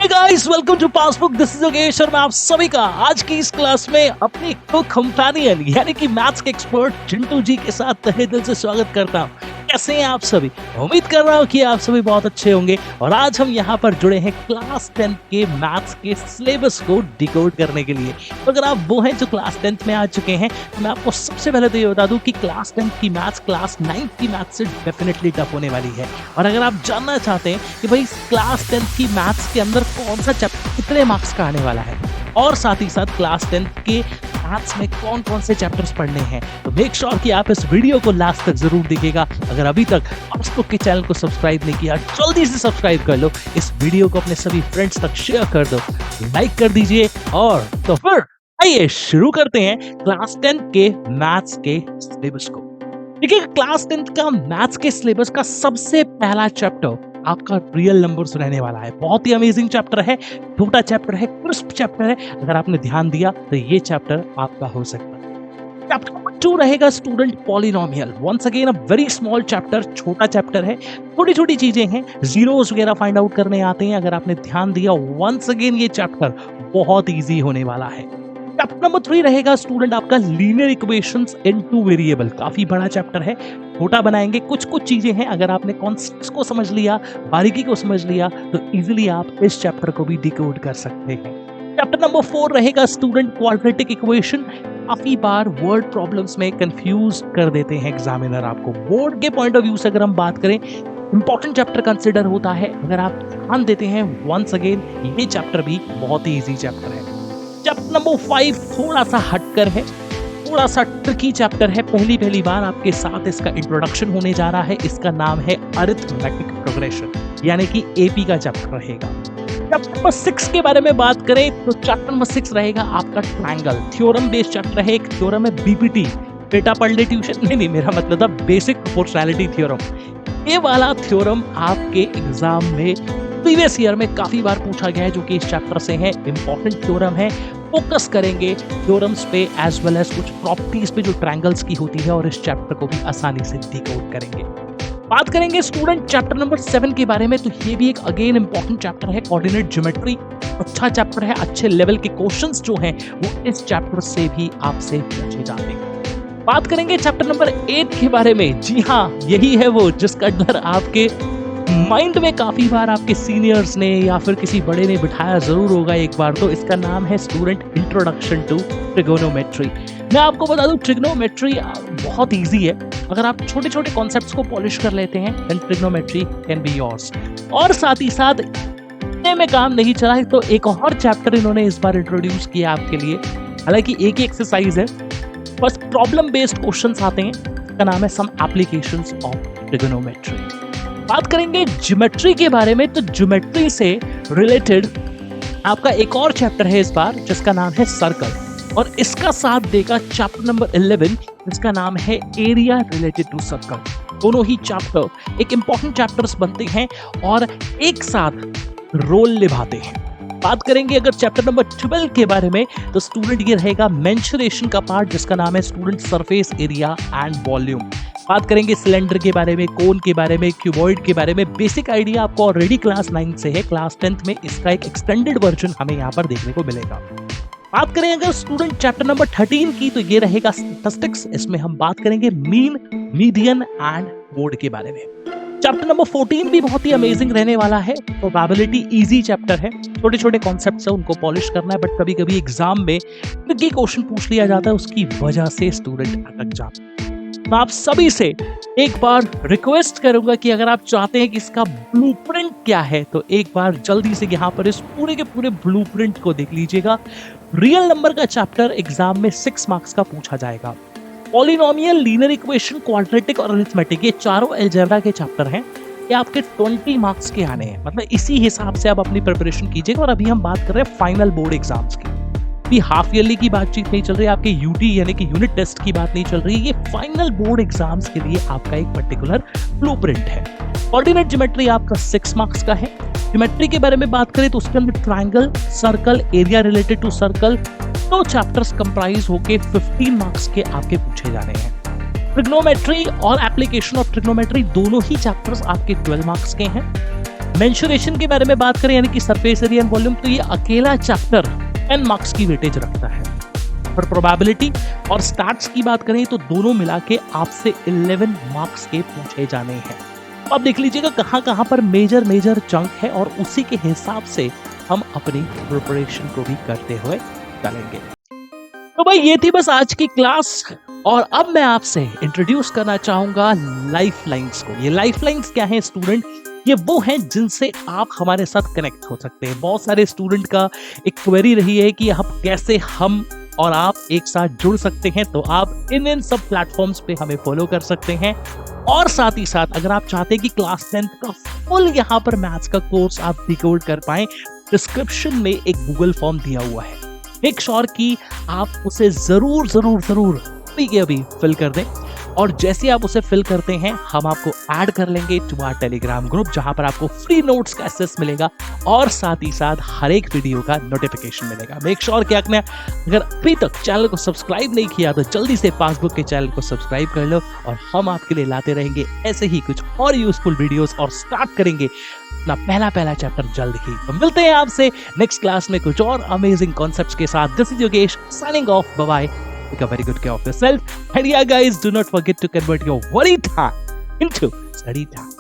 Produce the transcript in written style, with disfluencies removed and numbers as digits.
Guys, welcome to passbook. This is Yogesh और मैं आप सभी का आज की इस क्लास में अपने को कंपेनियन यानी कि मैथ्स के एक्सपर्ट चिंटू जी के साथ तहे दिल से स्वागत करता हूं। कैसे हैं आप सभी? उम्मीद कर रहा हूं कि आप सभी बहुत अच्छे होंगे। और आज हम यहां पर जुड़े हैं क्लास 10 के मैथ्स के सिलेबस को डिकोड करने के लिए। तो अगर आप वो हैं जो क्लास 10 में आ चुके हैं तो मैं आपको सबसे पहले तो ये बता दूं कि क्लास 10 की मैथ्स क्लास 9 की मैथ्स से डेफिनेटली टफ होने वाली है। और अगर आप जानना चाहते हैं कि भाई क्लास 10 की मैथ्स के अंदर कौन सा चैप्टर कितने मार्क्स का आने वाला है और साथ ही साथ क्लास 10 के मैथ्स में कौन कौन से चैप्टर्स पढ़ने हैं, तो मेक श्योर कि आप इस वीडियो को लास्ट तक जरूर देखिएगा। अगर अभी तक पासबुक के चैनल को सब्सक्राइब नहीं किया, जल्दी से सब्सक्राइब कर लो। इस वीडियो को अपने सभी फ्रेंड्स तक शेयर कर दो, लाइक कर दीजिए। और तो फिर आइए शुरू करते हैं क्लास 10 के मैथ्स के सिलेबस को। देखिए, क्लास 10 का मैथ्स के सिलेबस का सबसे पहला चैप्टर आपका रियल नंबर्स रहने वाला है। बहुत ही अमेजिंग चैप्टर है, छोटा चैप्टर है, क्रिस्प चैप्टर है। अगर आपने ध्यान दिया तो ये चैप्टर आपका हो सकता है। चैप्टर नंबर 2 रहेगा student polynomial. Once again a very small chapter, छोटा चैप्टर है, छोटी छोटी चीजें हैं, जीरोस वगैरह फाइंड आउट करने आते हैं। अगर आपने ध्यान दिया, वंस अगेन ये चैप्टर बहुत ईजी होने वाला है। चैप्टर नंबर 3 रहेगा स्टूडेंट आपका लीनियर इक्वेशंस इन टू वेरिएबल। काफी बड़ा चैप्टर है, छोटा बनाएंगे। कुछ चीजें हैं, अगर आपने कॉन्सेप्ट्स को समझ लिया, बारीकी को समझ लिया, तो इजीली आप इस चैप्टर को भी डिकोड कर सकते हैं। चैप्टर नंबर 4 रहेगा स्टूडेंट क्वाड्रेटिक इक्वेशन। काफी बार वर्ड प्रॉब्लम्स में कंफ्यूज कर देते हैं एग्जामिनर आपको। बोर्ड के पॉइंट ऑफ व्यू से अगर हम बात करें, इंपॉर्टेंट चैप्टर कंसिडर होता है। अगर आप ध्यान देते हैं, वंस अगेन ये चैप्टर भी बहुत ही ईजी चैप्टर है। चैप्टर नंबर 5 थोड़ा सा हटकर है, थोड़ा सा ट्रिकी चैप्टर है। पहली बार आपके साथ इसका इंट्रोडक्शन होने जा रहा है। इसका नाम है अरिथमेटिक प्रोग्रेशन, यानी कि एपी का चैप्टर रहेगा। चैप्टर नंबर 6 के बारे में बात करें तो चैप्टर नंबर 6 रहेगा आपका ट्रायंगल। थ्योरम बेस्ड चैप्टर है। एक थ्योरम है बीपीटी, बेटा पढ़ ले ट्यूशन। नहीं, मेरा मतलब था बेसिक प्रोपोर्शनैलिटी थ्योरम। ये वाला थ्योरम आपके एग्जाम में प्रीवियस ईयर में काफी बार पूछा गया है, जो कि इस चैप्टर से है। इंपॉर्टेंट थ्योरम है। फोकस करेंगे थ्योरम्स पे एज वेल एज कुछ प्रॉपर्टीज पे जो ट्रायंगल्स की होती है, और इस चैप्टर को भी आसानी से डिकोड करेंगे। बात करेंगे स्टूडेंट चैप्टर नंबर 7 के बारे में, तो ये भी एक अगेन इंपॉर्टेंट चैप्टर है। कोऑर्डिनेट ज्योमेट्री अच्छा चैप्टर है। अच्छे लेवल के क्वेश्चंस जो हैं वो इस चैप्टर से भी आपसे पूछे जाते हैं। बात करेंगे चैप्टर नंबर 8 के बारे में। जी हाँ, यही है वो जिसका डर आपके माइंड में काफी बार आपके सीनियर्स ने या फिर किसी बड़े ने बिठाया जरूर होगा एक बार। तो इसका नाम है स्टूडेंट इंट्रोडक्शन टू ट्रिगोनोमेट्री। मैं आपको बता दूं, ट्रिगोनोमेट्री बहुत इजी है। अगर आप छोटे छोटे कॉन्सेप्ट्स को पॉलिश कर लेते हैं, then trigonometry can be yours. और साथ ही साथ इतने में काम नहीं चला है, तो एक और चैप्टर इन्होंने इस बार इंट्रोड्यूस किया आपके लिए। हालांकि एक ही एक्सरसाइज है, बस प्रॉब्लम बेस्ड क्वेश्चंस आते हैं। इसका नाम है सम एप्लीकेशंस ऑफ ट्रिगोनोमेट्री। बात करेंगे ज्योमेट्री के बारे में, तो ज्योमेट्री से रिलेटेड आपका एक और चैप्टर है इस बार, जिसका नाम है सर्कल। और इसका साथ देगा चैप्टर नंबर 11, जिसका नाम है एरिया रिलेटेड टू सर्कल। दोनों ही चैप्टर एक इंपॉर्टेंट चैप्टर्स बनते हैं और एक साथ रोल निभाते हैं। बात करेंगे अगर चैप्टर नंबर 12 के बारे में, तो स्टूडेंट ये रहेगा मेंसुरेशन का पार्ट, जिसका नाम है student surface area and volume. बात करेंगे सिलेंडर के बारे में, कोन के बारे में, क्यूबॉइड के बारे में। बेसिक आइडिया आपको ऑलरेडी क्लास 9 से है। क्लास 10th में इसका एक एक्सटेंडेड वर्जन हमें यहाँ पर देखने को मिलेगा। बात करें अगर स्टूडेंट चैप्टर नंबर 13 की, तो ये रहेगा स्टैटिस्टिक्स। इसमें हम बात करेंगे मीन, मीडियन एंड मोड के बारे में। चैप्टर नंबर 14 भी बहुत ही अमेजिंग रहने वाला है। प्रोबेबिलिटी इजी चैप्टर है। छोटे छोटे कॉन्सेप्ट्स है, उनको पॉलिश करना है, बट कभी कभी एग्जाम में ट्रिकी क्वेश्चन पूछ लिया जाता है, उसकी वजह से स्टूडेंट अटक जाते हैं। मैं आप सभी से एक बार रिक्वेस्ट करूंगा कि अगर आप चाहते हैं कि इसका ब्लूप्रिंट क्या है, तो एक बार जल्दी से यहाँ पर इस पूरे के पूरे ब्लूप्रिंट को देख लीजिएगा। रियल नंबर का चैप्टर एग्जाम में 6 मार्क्स का पूछा जाएगा। पॉलिनोमियल, लीनियर इक्वेशन, क्वाड्रेटिक और अरिथमेटिक, ये चारों अलजेब्रा के चैप्टर हैं। ये आपके 20 मार्क्स के आने हैं। मतलब इसी हिसाब से आप अपनी प्रिपरेशन कीजिएगा। और अभी हम बात कर रहे हैं फाइनल बोर्ड एग्जाम्स की। अभी हाफ ईयरली की बातचीत नहीं चल रही, आपके यूटी यानी कि यूनिट टेस्ट की बात नहीं चल रही। ये फाइनल बोर्ड एग्जाम्स के लिए आपका एक पर्टिकुलर ब्लूप्रिंट है। कोऑर्डिनेट ज्योमेट्री आपका 6 मार्क्स का है। ज्योमेट्री के बारे में बात करें तो उसके अंदर triangle, circle, area related to circle, 2 chapters comprise होके 15 मार्क्स के आपके पूछे जाने हैं। ट्रिग्नोमेट्री और एप्लीकेशन ऑफ ट्रिग्नोमेट्री दोनों ही चैप्टर्स आपके 12 मार्क्स के हैं। मेंसुरेशन के बारे में बात करें यानी कि सरफेस एरिया एंड वॉल्यूम, तो ये अकेला चैप्टर 10 मार्क्स की वेटेज रखता है। पर प्रोबेबिलिटी और स्टैट्स की बात करें तो दोनों मिला के आपसे 11 मार्क्स के पूछे जाने हैं। अब देख लीजिएगा कहाँ कहाँ पर मेजर चंक है और उसी के हिसाब से हम अपनी प्रिपरेशन को भी करते हुए चलेंगे। तो भाई ये थी बस आज की क्लास, और अब मैं आपसे इंट्रोड्यूस करना चाहूंगा लाइफ लाइन्स को। ये लाइफ लाइन्स क्या है स्टूडेंट? ये वो हैं जिनसे आप हमारे साथ कनेक्ट हो सकते हैं। बहुत सारे स्टूडेंट का एक क्वेरी रही है कि आप कैसे हम और आप एक साथ जुड़ सकते हैं, तो आप इन सब प्लेटफॉर्म्स पे हमें फॉलो कर सकते हैं। और साथ ही साथ अगर आप चाहते हैं कि क्लास 10 का फुल यहाँ पर मैथ्स का कोर्स आप डिकोड कर पाएं, डिस्क्रिप्शन में एक गूगल फॉर्म दिया हुआ है। मेक श्योर कि आप उसे जरूर अभी फिल कर दें, और जैसे आप उसे फिल करते हैं हम आपको ऐड कर लेंगे टू आवर टेलीग्राम ग्रुप, जहां पर आपको फ्री नोट्स का एक्सेस मिलेगा और साथ ही साथ हर एक वीडियो का नोटिफिकेशन मिलेगा। मेक श्योर कि आपने अगर अभी तक चैनल को सब्सक्राइब नहीं किया तो जल्दी से पासबुक के चैनल को सब्सक्राइब कर लो, और हम आपके लिए लाते रहेंगे ऐसे ही कुछ और यूजफुल वीडियोस, और स्टार्ट करेंगे अपना पहला चैप्टर जल्द ही। तो मिलते हैं आपसे नेक्स्ट क्लास में कुछ और अमेजिंग कॉन्सेप्ट्स के साथ। This is Yogesh signing off, bye bye. Take a very good care of yourself. And yeah, guys, do not forget to convert your worry time into study time.